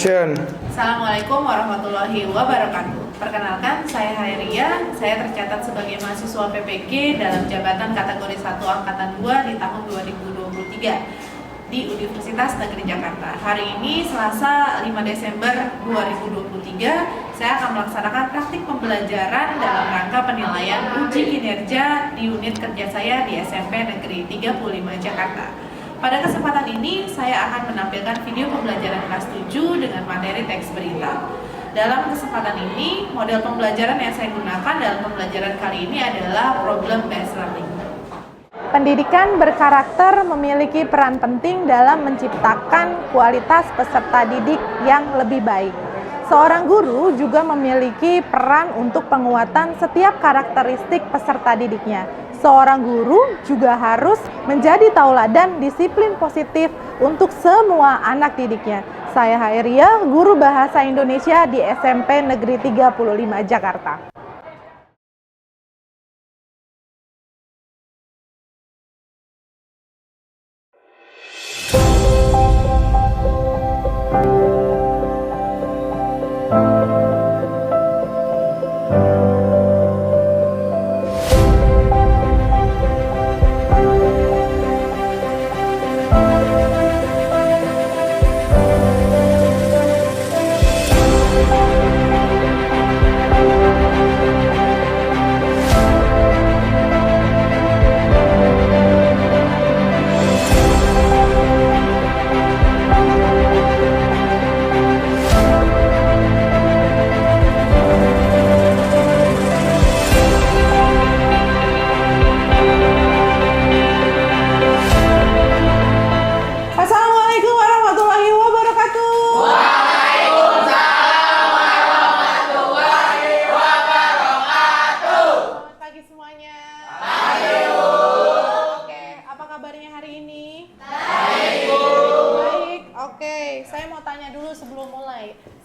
Assalamualaikum warahmatullahi wabarakatuh. Perkenalkan, saya Hairia. Saya tercatat sebagai mahasiswa PPG dalam jabatan kategori 1 Angkatan 2 di tahun 2023 di Universitas Negeri Jakarta. Hari ini Selasa 5 Desember 2023, saya akan melaksanakan praktik pembelajaran dalam rangka penilaian uji kinerja di unit kerja saya di SMP Negeri 35 Jakarta. Pada kesempatan ini, saya akan menampilkan video pembelajaran kelas 7 dengan materi teks berita. Dalam kesempatan ini, model pembelajaran yang saya gunakan dalam pembelajaran kali ini adalah problem-based learning. Pendidikan berkarakter memiliki peran penting dalam menciptakan kualitas peserta didik yang lebih baik. Seorang guru juga memiliki peran untuk penguatan setiap karakteristik peserta didiknya. Seorang guru juga harus menjadi tauladan disiplin positif untuk semua anak didiknya. Saya Hairia, guru Bahasa Indonesia di SMP Negeri 35 Jakarta.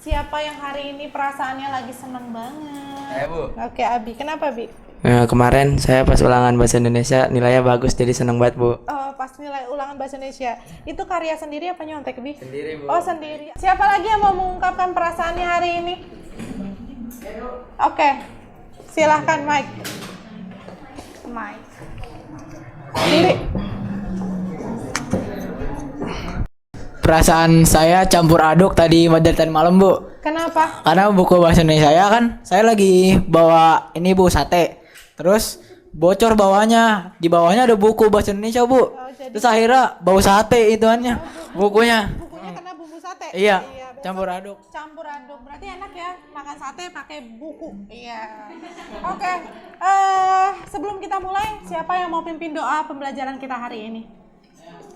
Siapa yang hari ini perasaannya lagi seneng banget? Saya, Bu. Oke, Abi. Kenapa, Bi? Kemarin saya pas ulangan bahasa Indonesia nilainya bagus jadi seneng banget, Bu. Oh, pas nilai ulangan bahasa Indonesia. Itu karya sendiri apa nyontek, Bi? Sendiri, Bu. Oh, sendiri. Siapa lagi yang mau mengungkapkan perasaannya hari ini? Oke. Silahkan, Mike. Sendiri. Perasaan saya campur aduk tadi malam, Bu. Kenapa? Karena buku bahasa Indonesia saya lagi bawa ini, Bu, sate. Terus bocor bawahnya. Di bawahnya ada buku bahasa Indonesia, Bu. Terus akhirnya bau sate ituannya, bukunya. Bukunya kena bumbu sate? Iya, campur aduk. Campur aduk. Berarti enak ya makan sate pakai buku. Iya. Oke. Sebelum kita mulai, siapa yang mau pimpin doa pembelajaran kita hari ini?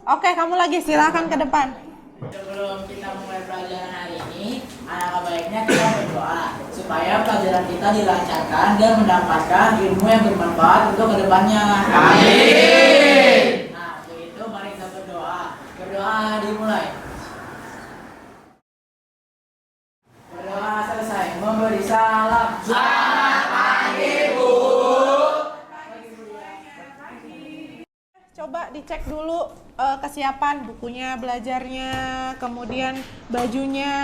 Oke, kamu lagi, silakan ke depan. Sebelum kita mulai pelajaran hari ini, alangkah baiknya kita berdoa supaya pelajaran kita dilancarkan dan mendapatkan ilmu yang bermanfaat untuk kedepannya. Amin. Nah, untuk itu mari kita berdoa. Berdoa dimulai. Berdoa selesai. Memberi salam. Selamat pagi, Bu. Coba dicek dulu kesiapan bukunya, belajarnya, kemudian bajunya,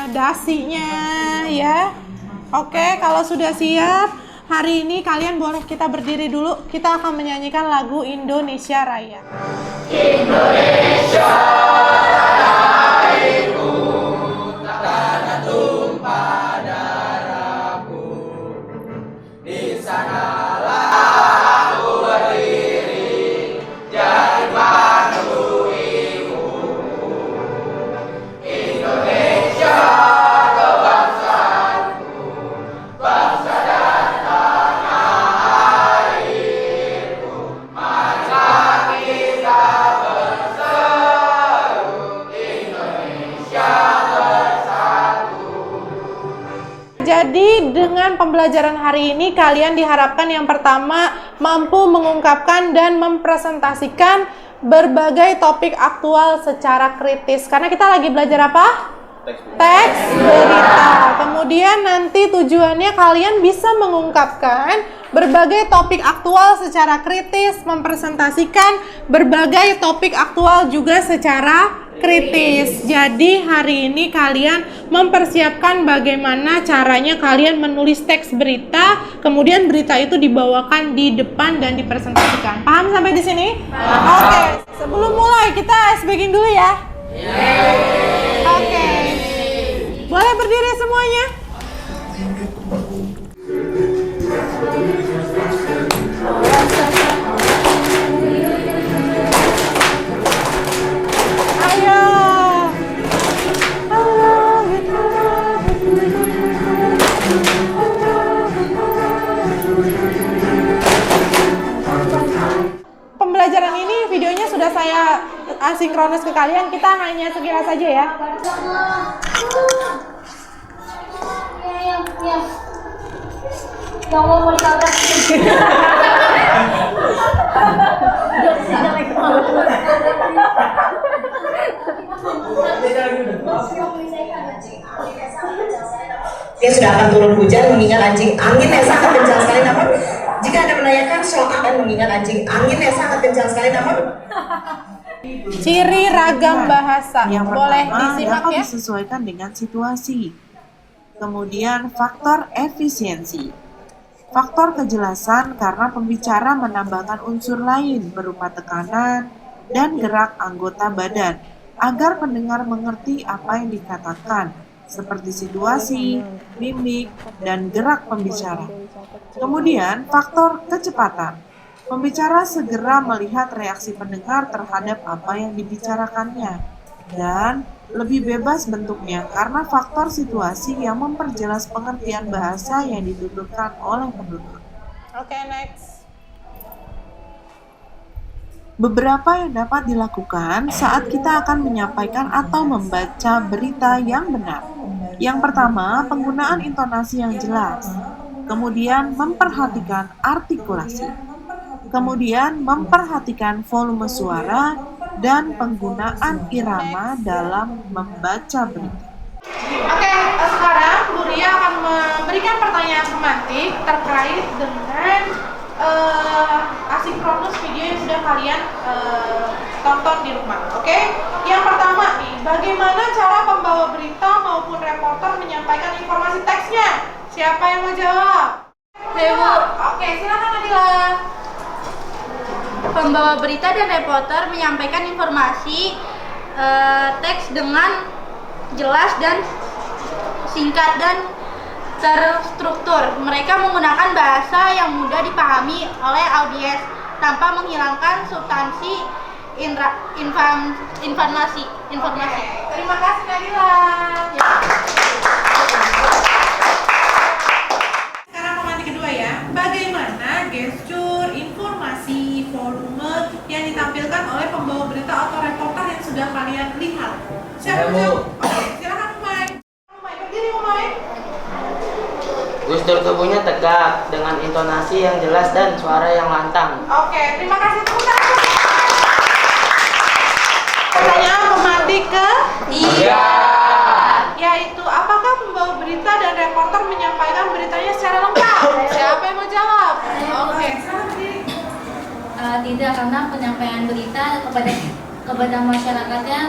dasinya, ya. Oke, kalau sudah siap, hari ini kalian boleh kita berdiri dulu. Kita akan menyanyikan lagu Indonesia Raya. Indonesia tanahku, tanah tumpah darahku. Di sanalah aku berdiri, jadi memenuhimu. Indonesia kebangsaanku, bangsa dan tanah airku. Marilah kita berseru, Indonesia bersatu. Jadi dengan pembelajaran hari ini kalian diharapkan yang pertama mampu mengungkapkan dan mempresentasikan berbagai topik aktual secara kritis. Karena kita lagi belajar apa? Teks berita. Kemudian nanti tujuannya kalian bisa mengungkapkan berbagai topik aktual secara kritis, mempresentasikan berbagai topik aktual juga secara kritis. Jadi hari ini kalian mempersiapkan bagaimana caranya kalian menulis teks berita, kemudian berita itu dibawakan di depan dan dipresentasikan. Paham sampai di sini? Oke, sebelum mulai kita speaking dulu ya. Oke. Boleh berdiri semuanya? Ayo. Pembelajaran ini videonya sudah saya asinkronus ke kalian, kita hanya sekilas saja ya. Yang mau ditabrak. Dia sudah akan turun hujan mengingat anjing angin yang sangat kencang sekali, namun jika Anda menanyakan soal akan mengingat anjing angin yang sangat kencang sekali, namun Ciri ragam bahasa. Yang Boleh pertama, disimak dapat ya. disesuaikan dengan situasi. Kemudian faktor efisiensi. Faktor kejelasan karena pembicara menambahkan unsur lain berupa tekanan dan gerak anggota badan agar pendengar mengerti apa yang dikatakan, seperti situasi, mimik, dan gerak pembicara. Kemudian faktor kecepatan. Pembicara segera melihat reaksi pendengar terhadap apa yang dibicarakannya, dan lebih bebas bentuknya karena faktor situasi yang memperjelas pengertian bahasa yang dituturkan oleh penutur. Oke, next. Beberapa yang dapat dilakukan saat kita akan menyampaikan atau membaca berita yang benar. Yang pertama, penggunaan intonasi yang jelas. Kemudian, memperhatikan artikulasi. Kemudian, memperhatikan volume suara dan penggunaan irama dalam membaca berita. Oke, sekarang Bu Ria akan memberikan pertanyaan tematik terkait dengan asinkronus video yang sudah kalian tonton di rumah. Oke, yang pertama nih, bagaimana cara pembawa berita maupun reporter menyampaikan informasi teksnya? Siapa yang mau jawab? Dewo. Oke, silakan Nadila. Pembawa berita dan reporter menyampaikan informasi teks dengan jelas dan singkat dan terstruktur. Mereka menggunakan bahasa yang mudah dipahami oleh audiens tanpa menghilangkan substansi informasi. Terima kasih Nadila. Sekarang pematik kedua ya. Bagaimana gestur, informasi, volume yang ditampilkan oleh pembawa berita atau reporter yang sudah kalian lihat? Siapa yang jawab? Oke, silakan Umay. Umay, berdiri Umay. Gestur tubuhnya tegak dengan intonasi yang jelas dan suara yang lantang. Oke, terima kasih tepuk tangan. Pertanyaan pematik ketiga, yaitu apakah pembawa berita dan reporter menyampaikan beritanya secara lengkap? Siapa yang mau jawab? Oke, silakan berdiri. Tidak, karena penyampaian berita kepada masyarakatnya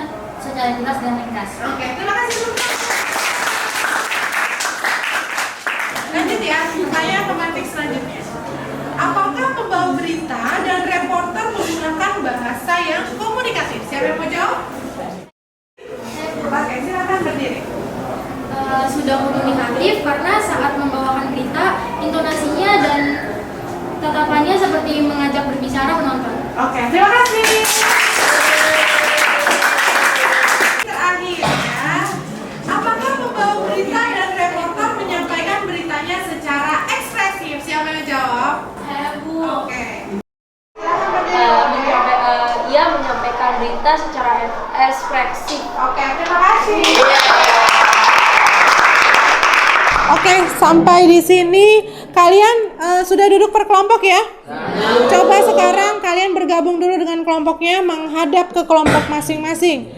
secara jelas dan ringkas. Oke, terima kasih. Lanjut ya, pertanyaan pematik selanjutnya. Apakah pembawa berita dan reporter menggunakan bahasa yang komunikatif? Siapa yang mau jawab? Oke, silakan berdiri. Sudah komunikatif karena saat membawakan berita, intonasinya dan tatapannya seperti mengajak berbicara penonton. Oke, terima kasih. Terakhir ya, apakah pembawa berita dan reporter menyampaikan beritanya secara ekspresif? Siapa yang jawab? Bu. Oke. Silakan berdiri. Ia menyampaikan berita secara ekspresif. Oke, terima kasih. Oke, sampai di sini kalian sudah duduk per kelompok ya? Coba sekarang kalian bergabung dulu dengan kelompoknya, menghadap ke kelompok masing-masing.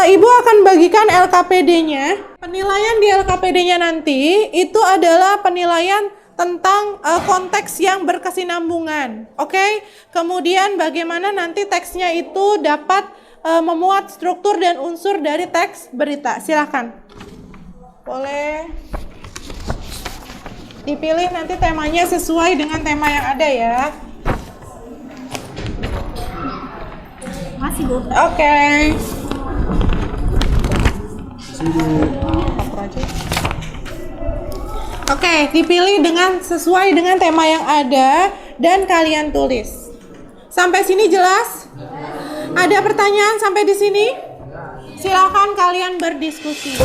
Ibu akan bagikan LKPD-nya. Penilaian di LKPD-nya nanti itu adalah penilaian tentang konteks yang berkesinambungan. Oke? Kemudian bagaimana nanti teksnya itu dapat memuat struktur dan unsur dari teks berita. Silahkan. Boleh dipilih nanti temanya sesuai dengan tema yang ada ya. Masih, Bu. Oke. Oke, dipilih dengan sesuai dengan tema yang ada dan kalian tulis. Sampai sini jelas? Ada pertanyaan sampai di sini? Silakan kalian berdiskusi.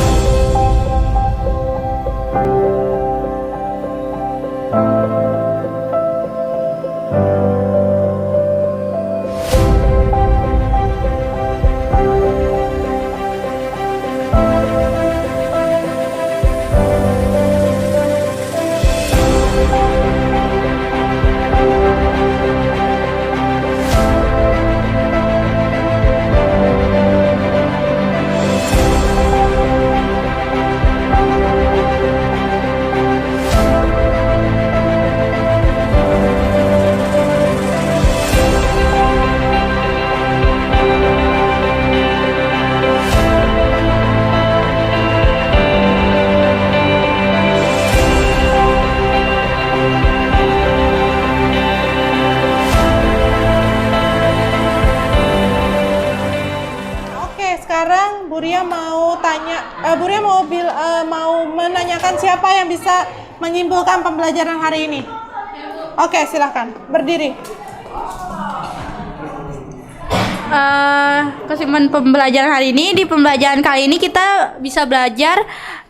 Sekarang Buria mau tanya, Buria mau menanyakan siapa yang bisa menyimpulkan pembelajaran hari ini. Oke, silahkan berdiri. Kesimpulan pembelajaran hari ini, di pembelajaran kali ini kita bisa belajar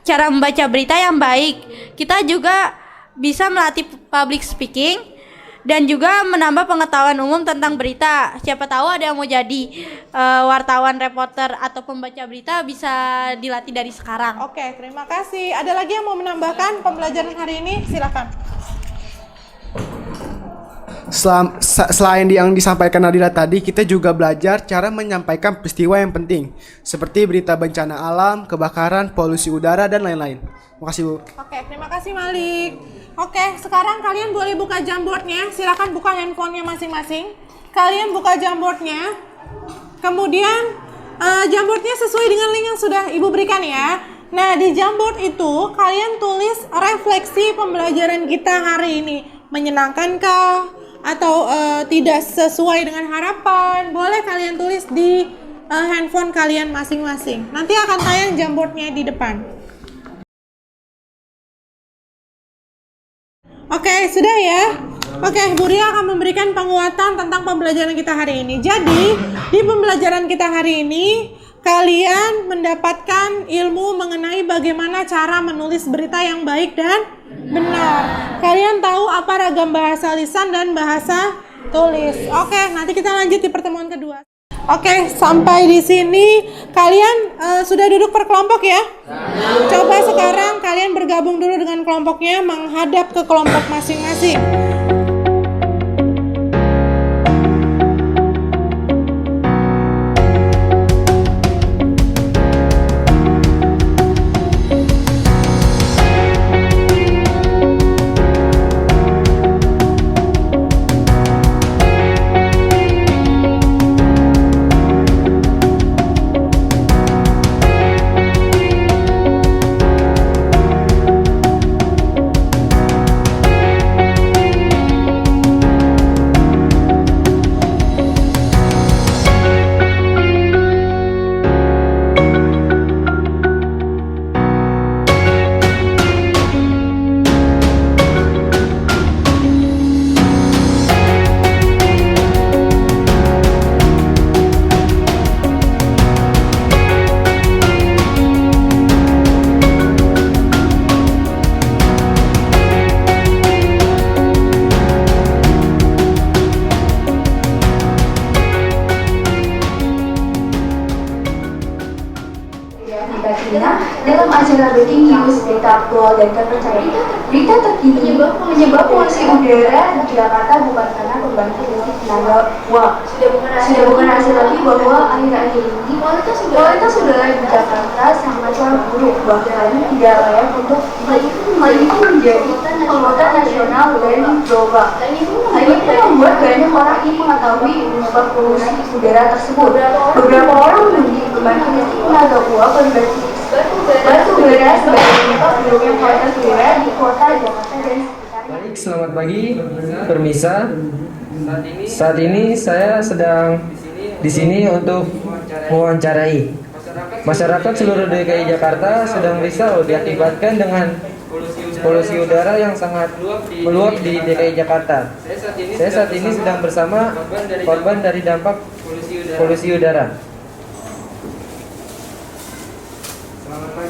cara membaca berita yang baik. Kita juga bisa melatih public speaking dan juga menambah pengetahuan umum tentang berita. Siapa tahu ada yang mau jadi wartawan, reporter, atau pembaca berita, bisa dilatih dari sekarang. Oke, terima kasih. Ada lagi yang mau menambahkan pembelajaran hari ini? Silakan. Selain yang disampaikan Nadira tadi, kita juga belajar cara menyampaikan peristiwa yang penting, seperti berita bencana alam, kebakaran, polusi udara, dan lain-lain. Terima kasih, Bu. Oke, terima kasih Malik. Oke, sekarang kalian boleh buka Jamboardnya. Silakan buka handphonenya masing-masing. Kalian buka Jamboardnya. Kemudian Jamboardnya sesuai dengan link yang sudah Ibu berikan ya. Nah, di Jamboard itu kalian tulis refleksi pembelajaran kita hari ini. Menyenangkankah? Atau tidak sesuai dengan harapan? Boleh kalian tulis di handphone kalian masing-masing. Nanti akan tayang Jamboardnya di depan. Oke, sudah ya. Oke, Buria akan memberikan penguatan tentang pembelajaran kita hari ini. Jadi, di pembelajaran kita hari ini, kalian mendapatkan ilmu mengenai bagaimana cara menulis berita yang baik dan benar. Kalian tahu apa ragam bahasa lisan dan bahasa tulis. Oke, nanti kita lanjut di pertemuan kedua. Oke, sampai di sini kalian sudah duduk per kelompok ya? Coba sekarang kalian bergabung dulu dengan kelompoknya, menghadap ke kelompok masing-masing. Dalam acara breaking news, berita aktual dan terpercaya, berita terkini penyebab polusi udara di Jakarta bukan karena pembangkit listrik tenaga uap. Sudah bukan hasil lagi bahwa akhir-akhir ini kualitas udara di Jakarta sangatlah buruk, bahkan tidak layak untuk hal itu menjadi penguatan nasional dan global. Hal ini pun membuat banyak orang ingin mengetahui penyebab polusi udara tersebut. Beberapa orang menuding pembangkit listrik tenaga uap berbasis batu bara sebagai penyebab buruknya kualitas udara di kota Jakarta dan sekitarnya. Baik, selamat pagi, Permisa. Saat ini saya sedang di sini untuk mewawancarai masyarakat seluruh DKI Jakarta sedang risau diakibatkan dengan polusi udara yang sangat meluap di DKI Jakarta. Saya saat ini sedang bersama korban dari dampak polusi udara.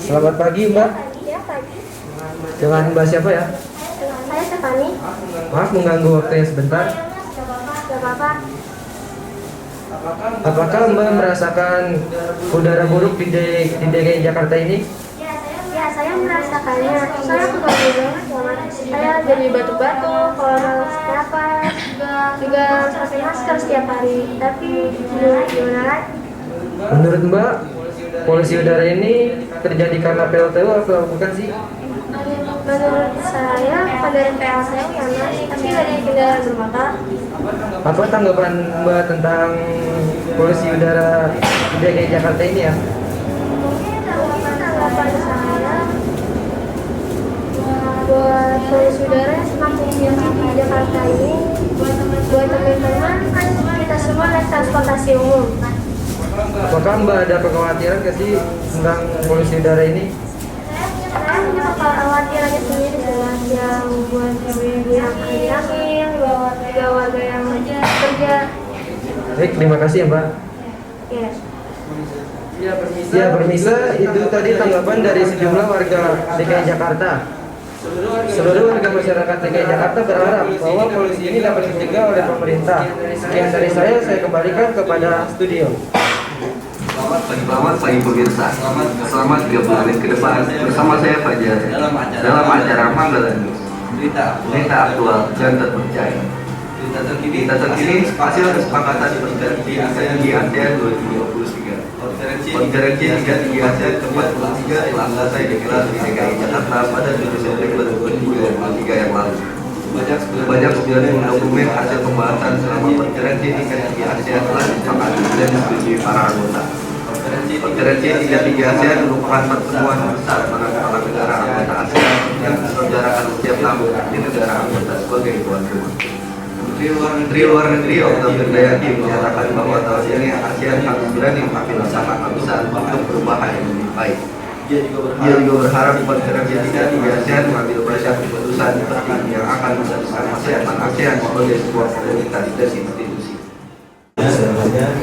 Selamat pagi, Mbak. Ya, pagi. Dengan Mbak siapa ya? Saya Stefani. Maaf mengganggu waktunya sebentar. Gak apa-apa. Apakah Mbak merasakan udara buruk di DKI Jakarta ini? Ya, saya merasakannya. Saya keganggu banget sama saya jadi batuk-batuk, kalau malas napas, juga pakai masker setiap hari. Tapi gimana lagi? Menurut Mbak, polusi udara ini terjadi karena PLTU atau bukan sih? Menurut saya, pada PLTU panas, tapi dari kendaraan bermotor. Apa tanggapan Mbak tentang polusi udara di DKI Jakarta ini ya? Tanggapan saya buat polusi udara yang semakin tinggi di Jakarta ini, buat teman-teman kan kita semua naik transportasi umum. Apakah Mbak ada kekhawatiran nggak sih tentang polusi udara ini? Saya punya kekhawatirannya sendiri yang buat ibu-ibu yang hamil, warga yang kerja. Baik, terima kasih ya Mbak. Ya. Ya, Permisa, itu tadi tanggapan dari sejumlah warga DKI Jakarta. Seluruh warga masyarakat DKI Jakarta berharap bahwa polusi ini dapat dicegah oleh pemerintah. Sekian dari saya kembalikan kepada studio. Selamat pagi pemirsa. Selama 30 menit ke depan bersama saya Fajar dalam acara Manggalan News. Berita aktual dan terpercaya. Berita terkini hasil kesepakatan di ASEAN 2023. Konferensi 33 ASEAN ke-43 telah selesai digelar di DKI Jakarta pada 7 September 2023 yang lalu. Sebanyak 9 dokumen hasil pembahasan selama konferensi tingkat ASEAN telah disepakati dan disetujui para anggota. Konferensi 33 ASEAN merupakan pertemuan besar para kepala negara anggota ASEAN yang diselenggarakan setiap tahun di negara anggota sebagai tuan rumah. Menteri Luar Negeri Otto Hurriyadi menyatakan bahwa tahun ini ASEAN harus berani mengambil langkah besar untuk perubahan yang lebih baik. Dia juga berharap konferensi 33 ASEAN mengambil banyak keputusan penting yang akan menjadikan ASEAN sebagai sebuah komunitas dan institusi.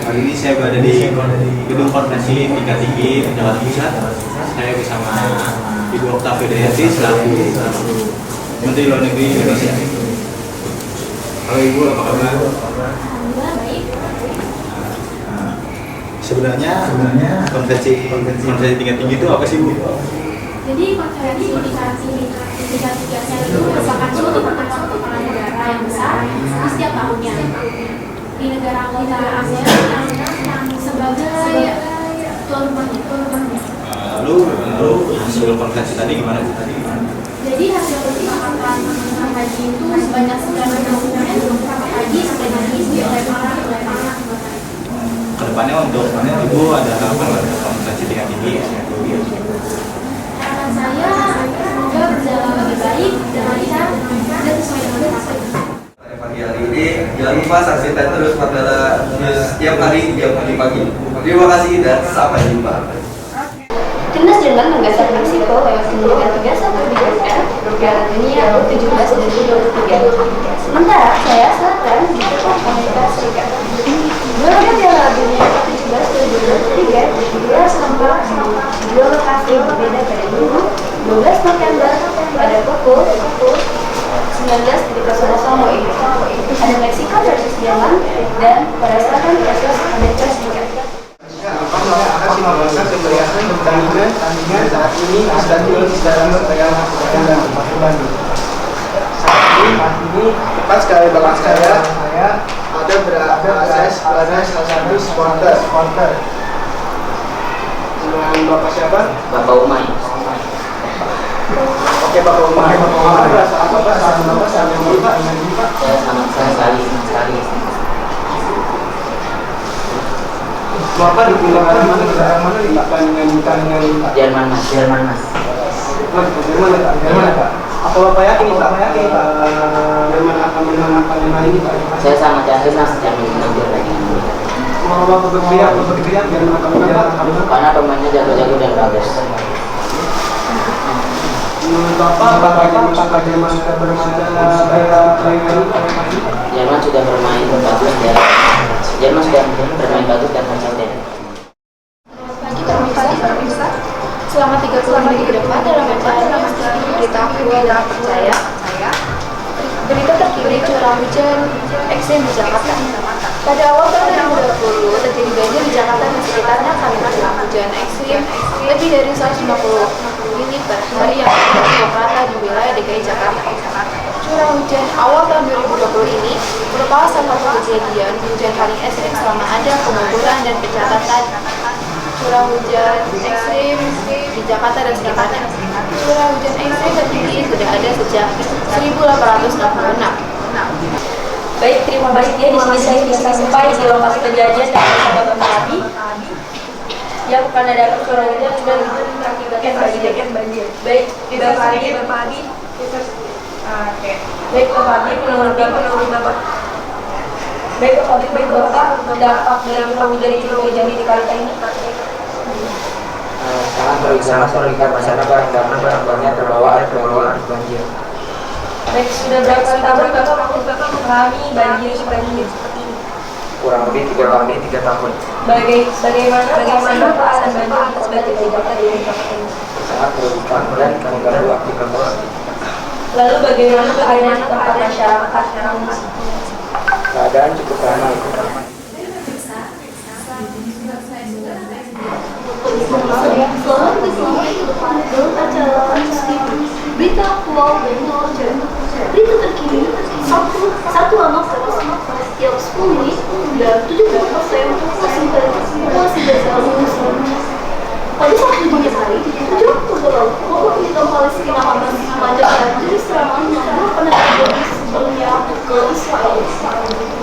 Hari ini saya berada di gedung konferensi tingkat tinggi Jakarta Pusat. Saya bersama Ibu Octavia Dayati selaku Menteri Luar Negeri Indonesia. Halo Ibu, apa kabar? Baik. Sebenarnya konferensi tingkat tinggi itu apa sih Bu? Jadi konferensi tingkat tiga ASEAN itu merupakan suatu pertemuan kepala negara yang besar di setiap tahunnya. Di negara anggota ASEAN yang sebagai tuan rumahnya. Lalu hasil konferensi tadi gimana? Jadi hasil kesepakatan haji itu sebanyak 9 dokumen haji sampai direvisi oleh para anggota. Kedepannya untuk Ibu ada apa konferensi tingkat tinggi? Harapan saya semoga berjalan lebih baik dan lancar dan sesuai dengan target. Pagi hari ini jangan lupa saksikan terus Mandala News setiap hari jam 7 pagi. Terima kasih dan sampai jumpa. Timnas Jerman menggeser Meksiko lewat kemenangan 3-1 di grup F Piala Dunia U17 2023. Sementara Korea Selatan diperkuat Amerika Serikat. Juara Piala Dunia U17 2023 digelar serentak di dua lokasi berbeda pada Minggu 12 November pada pukul 19.00 WIB. Ada Meksiko versus Jerman dan Korea Selatan versus Amerika Serikat. Akan melakukan pertandingan saat ini di Stadion Bandung. Saat ini tepat sekali belakang saya ada salah satu supporter. Dengan Bapak siapa? Bapak Umay. Oke Bapak Umay. Apa saat Bapak? Saya sangat senang sekali. Bapak dipindah negara mana nih Pak? Jerman mas. Jerman Pak. Apa Bapak yakin Pak? Jerman akan menangkan ini Pak? Saya sangat yakin mas Jerman menang lagi. Mau Bapak berpikir Jerman akan menang? Karena pemainnya jago-jago dan bagus. Menurut Bapak Jerman sudah bermain Jerman sudah bermain bagus dan Jerman sudah bermain bagus dan konsisten. Pemirsa, selama 30 menit ke depan dalam acara berita aktual dan percaya, berita terkini curah hujan ekstrim di Jakarta. Pada awal tahun 2020 terjadi banjir di Jakarta dan sekitarnya karena curah hujan ekstrim lebih dari 150 mm per hari yang terjadi rata di wilayah DKI Jakarta. Curah hujan awal tahun 2020 ini merupakan salah satu kejadian hujan paling ekstrim selama ada pengukuran dan pencatatan curah hujan ekstrim di Jakarta dan sekitarnya. Curah hujan ekstrim tertinggi sudah ada sejak 1866. Baik, terima kasih ya. Di sini saya bisa sampai di lokasi kejadian dan beberapa tadi yang menandakan curah hujan sudah mengakibatkan banjir. Baik, Bapak Adi. Baik, Bapak Adi, menurut Bapak. Baik, Bapak, dampak dari curah hujan di Jakarta ini. Sangat merugikan masyarakat karena barang-barangnya terbawa arus banjir. Baik, sudah berapa tahun Bapak mengalami banjir seperti ini? Kurang lebih 3 tahun. Bagaimana Bapak akan banjir sebagai Jakarta di Jakarta ini? Sangat merugikan dan mengganggu aktivitas. Lalu bagaimana tempat masyarakat mengungsi? Keadaan cukup ramai. Selamat dalam acara berita aktual dan terpercaya. Berita terkini satu anak setiap 10 menit dan 70% masih berjalan. Pada Sabtu dini hari, 7 Oktober lalu, kelompok militan Palestina Hamas melancarkan jenis serangan yang belum pernah terjadi sebelumnya ke Israel.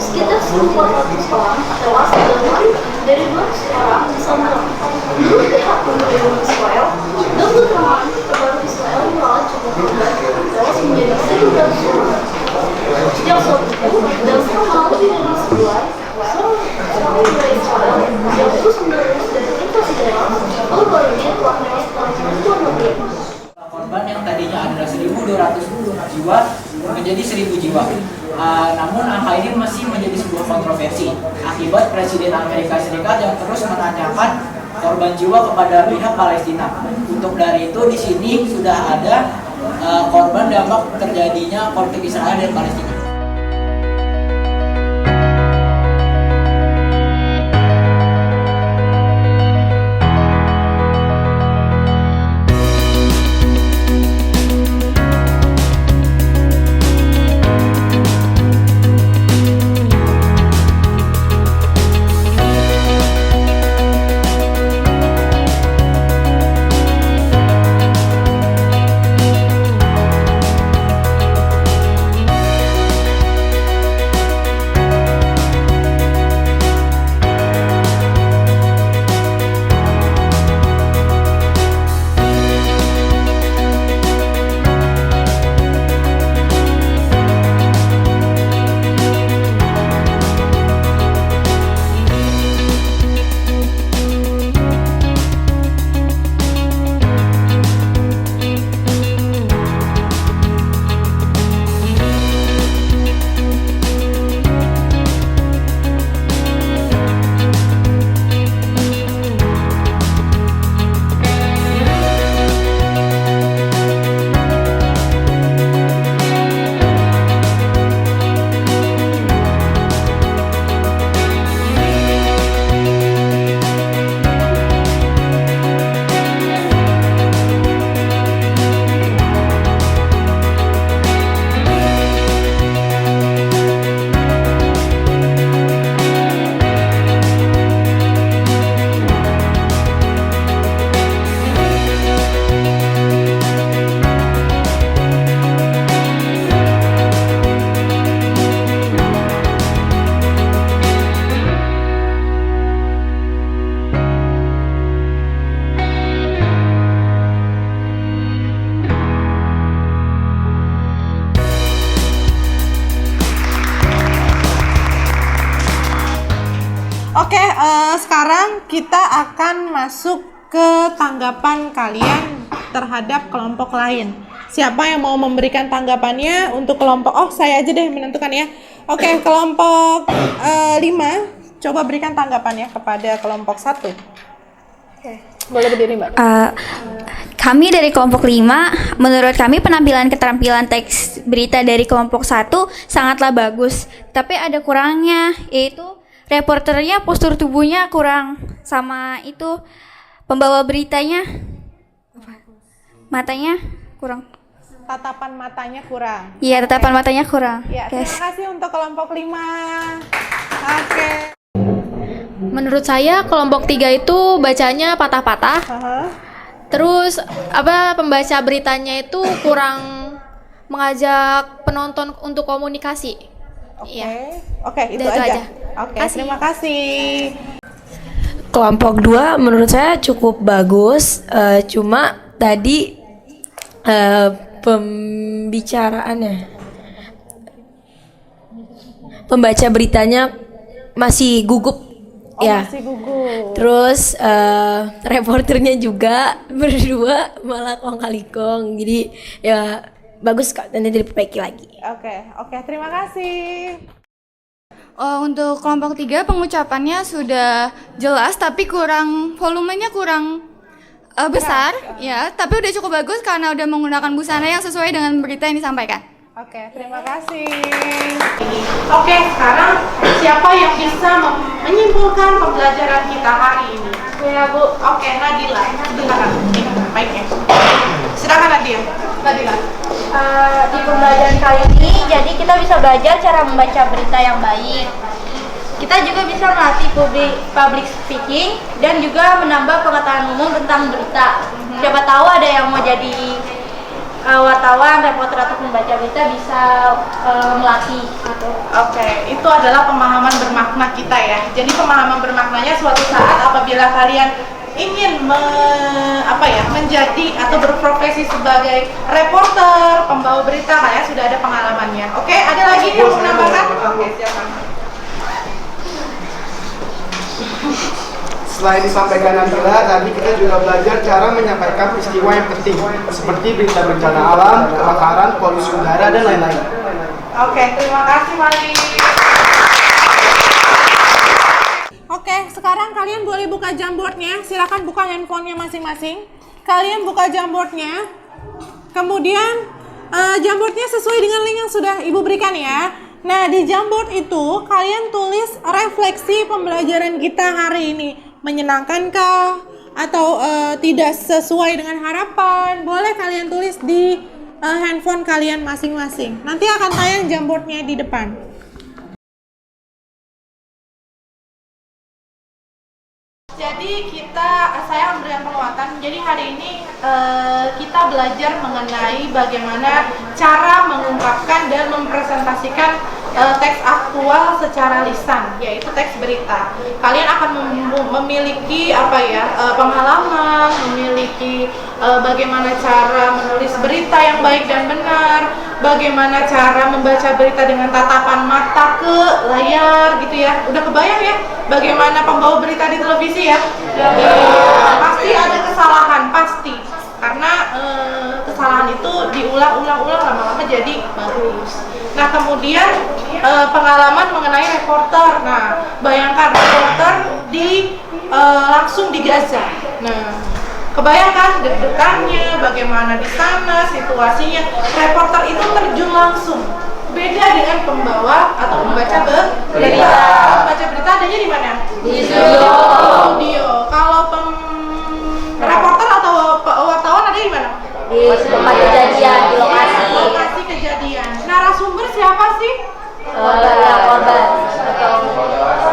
Sekitar 1.400 orang tewas dan lebih dari 200 orang disandera. Menurut pihak pembela Israel, dan keterangan terbaru Israel merawat jumlah korban tewas menjadi 1.200 orang. Sejak saat itu, dan selama lebih dari sebulan, seorang pembela Israel yang terus-menerus dari invasi Hamas baru-baru ini telah melakukan bantuan negeri. Korban yang tadinya adalah 1.200 jiwa menjadi 1.000 jiwa. Namun angka ini masih menjadi sebuah kontroversi akibat Presiden Amerika Serikat yang terus menanyakan korban jiwa kepada pihak Palestina. Untuk dari itu di sini sudah ada korban dampak terjadinya konflik Israel dan Palestina. sekarang kita akan masuk ke tanggapan kalian terhadap kelompok lain. Siapa yang mau memberikan tanggapannya untuk kelompok? Oh, saya aja deh menentukan ya. Oke, kelompok 5, coba berikan tanggapannya kepada kelompok 1. Oke, boleh berdiri Mbak. Kami dari kelompok 5, menurut kami penampilan keterampilan teks berita dari kelompok 1 sangatlah bagus. Tapi ada kurangnya, yaitu reporternya postur tubuhnya kurang, sama itu pembawa beritanya matanya kurang. Tatapan matanya kurang. Iya, tatapan matanya kurang. Ya, terima kasih untuk kelompok 5. Oke. Menurut saya kelompok 3 itu bacanya patah-patah. Terus pembaca beritanya itu kurang mengajak penonton untuk komunikasi. Oke, itu aja. Oke, terima kasih. Kelompok 2 menurut saya cukup bagus, cuma tadi pembaca beritanya masih gugup. Masih gugup. Terus reporternya juga berdua malah kong kali kong. Jadi ya bagus kok, nanti diperbaiki lagi. Oke, terima kasih. Untuk kelompok 3 pengucapannya sudah jelas tapi volumenya kurang besar ya, tapi udah cukup bagus karena udah menggunakan busana yang sesuai dengan berita yang disampaikan. Oke, terima kasih. Oke, sekarang siapa yang bisa menyimpulkan pembelajaran kita hari ini? Ya, Bu. Oke, Nadila. Silakan. Baik ya. Silakan Nadila. Di pembelajaran kali ini, jadi kita bisa belajar cara membaca berita yang baik. Kita juga bisa melatih public speaking dan juga menambah pengetahuan umum tentang berita. Siapa tahu ada yang mau jadi wartawan, reporter atau pembaca berita bisa melatih gitu. Oke, itu adalah pemahaman bermakna kita ya. Jadi pemahaman bermaknanya suatu saat apabila kalian ingin menjadi atau berprofesi sebagai reporter, pembawa berita, kalian sudah ada pengalamannya. Oke, ada lagi yang mau menambahkan? Oke, silakan. Selain disampaikan Nadila, tadi kita juga belajar cara menyampaikan peristiwa yang penting, seperti berita bencana alam, kebakaran, polusi udara, dan lain-lain. Oke, terima kasih Mali. Oke, sekarang kalian boleh buka Jamboardnya. Silakan buka handphonenya masing-masing. Kalian buka Jamboardnya. Kemudian Jamboardnya sesuai dengan link yang sudah Ibu berikan ya. Nah, di Jamboard itu kalian tulis refleksi pembelajaran kita hari ini. Menyenangkankah atau tidak sesuai dengan harapan? Boleh kalian tulis di handphone kalian masing-masing. Nanti akan tayang Jamboardnya di depan. Jadi saya memberikan penguatan. Jadi hari ini kita belajar mengenai bagaimana cara mengungkapkan dan mempresentasikan teks aktual secara lisan, yaitu teks berita. Kalian akan memiliki pengalaman, memiliki bagaimana cara menulis berita yang baik dan benar, bagaimana cara membaca berita dengan tatapan mata ke layar gitu ya. Udah kebayang ya bagaimana pembawa berita di televisi ya? Pasti ada kesalahan, pasti. Karena kesalahan itu diulang-ulang lama-lama jadi bagus. Nah, kemudian pengalaman mengenai reporter. Nah, bayangkan reporter langsung di Gaza. Nah, kebayangkan deg-degannya, bagaimana di sana situasinya. Reporter itu terjun langsung. Beda dengan pembawa atau pembaca berita. Pembaca berita adanya di mana? Di studio. Kalau reporter atau wartawan ada di mana? Di tempat kejadian, di lokasi. Lokasi kejadian. Narasumber siapa sih?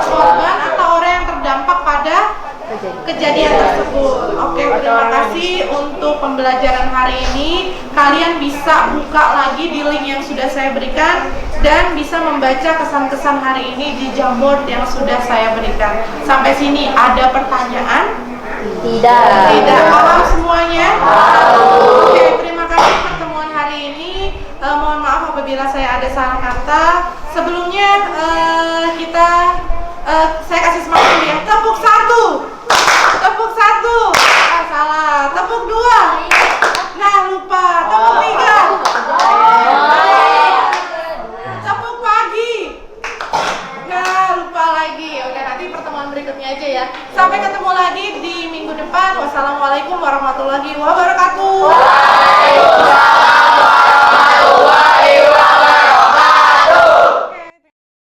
Korban atau orang yang terdampak pada kejadian tersebut. Oke, terima kasih untuk pembelajaran hari ini. Kalian bisa buka lagi di link yang sudah saya berikan dan bisa membaca kesan-kesan hari ini di Jamboard yang sudah saya berikan. Sampai sini ada pertanyaan? Tidak paham semuanya? Oke, terima kasih pertemuan hari ini. Mohon maaf apabila saya ada salah kata. Sebelumnya saya kasih semangat dulu ya. satu. Tepuk satu. Ah, salah. Tepuk dua. Nah, lupa. Tepuk tiga. Tepuk pagi. Nah, lupa lagi. Oke, nanti pertemuan berikutnya aja ya. Sampai ketemu lagi di minggu depan. Wassalamualaikum warahmatullahi wabarakatuh.